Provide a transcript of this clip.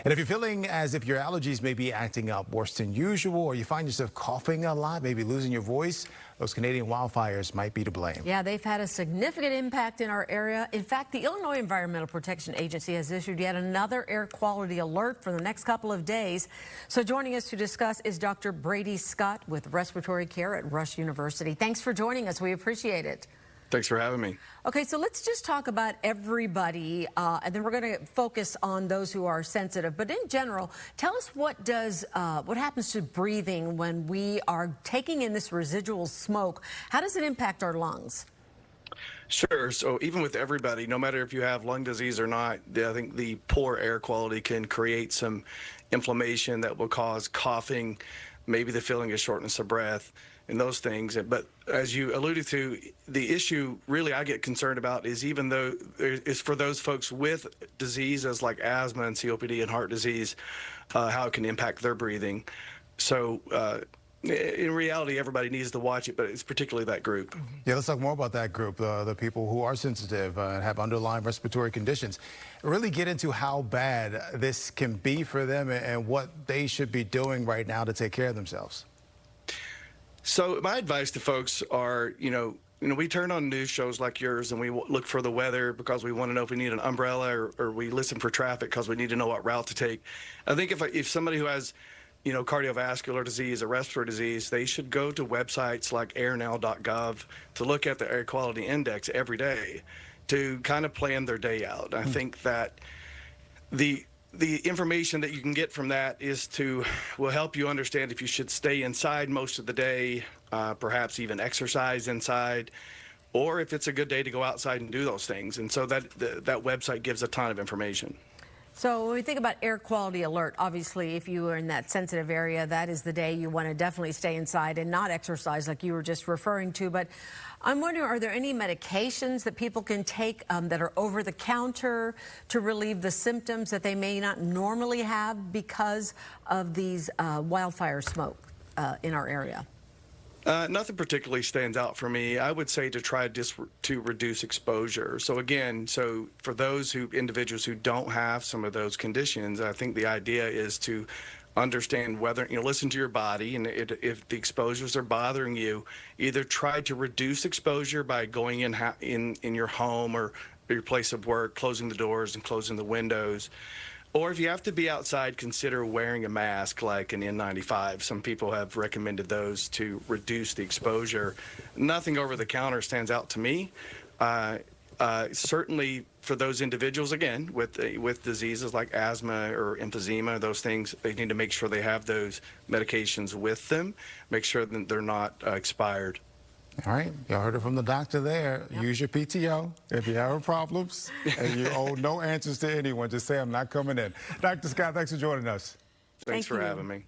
And if you're feeling as if your allergies may be acting up worse than usual, or you find yourself coughing a lot, maybe losing your voice, those Canadian wildfires might be to blame. Yeah, they've had a significant impact in our area. In fact, the Illinois Environmental Protection Agency has issued yet another air quality alert for the next couple of days. So joining us to discuss is Dr. Brady Scott with respiratory care at Rush University. Thanks for joining us. We appreciate it. Thanks for having me. Okay, so let's just talk about everybody, and then we're going to focus on those who are sensitive. But in general, tell us what happens to breathing when we are taking in this residual smoke? How does it impact our lungs? Sure. So even with everybody, no matter if you have lung disease or not, I think the poor air quality can create some inflammation that will cause coughing, maybe the feeling of shortness of breath, and those things. But as you alluded to, the issue really I get concerned about is even though it's for those folks with diseases like asthma and COPD and heart disease, how it can impact their breathing. So in reality, everybody needs to watch it, but it's particularly that group. Yeah, let's talk more about that group, the people who are sensitive and have underlying respiratory conditions. Really get into how bad this can be for them and what they should be doing right now to take care of themselves. So my advice to folks are, we turn on news shows like yours and we look for the weather because we want to know if we need an umbrella, or we listen for traffic because we need to know what route to take. I think if somebody who has cardiovascular disease or respiratory disease, they should go to websites like airnow.gov to look at the air quality index every day to kind of plan their day out. I think that the information that you can get from that will help you understand if you should stay inside most of the day, perhaps even exercise inside, or if it's a good day to go outside and do those things. And so that website gives a ton of information. So when we think about air quality alert, obviously if you are in that sensitive area, that is the day you want to definitely stay inside and not exercise like you were just referring to. But I'm wondering, are there any medications that people can take that are over the counter to relieve the symptoms that they may not normally have because of these wildfire smoke in our area? Nothing particularly stands out for me. I would say to try to reduce exposure. So again, for those individuals who don't have some of those conditions, I think the idea is to understand whether, listen to your body, and if the exposures are bothering you, either try to reduce exposure by going in your home or your place of work, closing the doors and closing the windows. Or if you have to be outside, consider wearing a mask like an N95. Some people have recommended those to reduce the exposure. Nothing over the counter stands out to me. Certainly for those individuals, again, with diseases like asthma or emphysema, those things, they need to make sure they have those medications with them, make sure that they're not expired. All right, y'all heard it from the doctor there. Yep. Use your PTO if you're having problems and you owe no answers to anyone. Just say, I'm not coming in. Dr. Scott, thanks for joining us. Thanks for having me.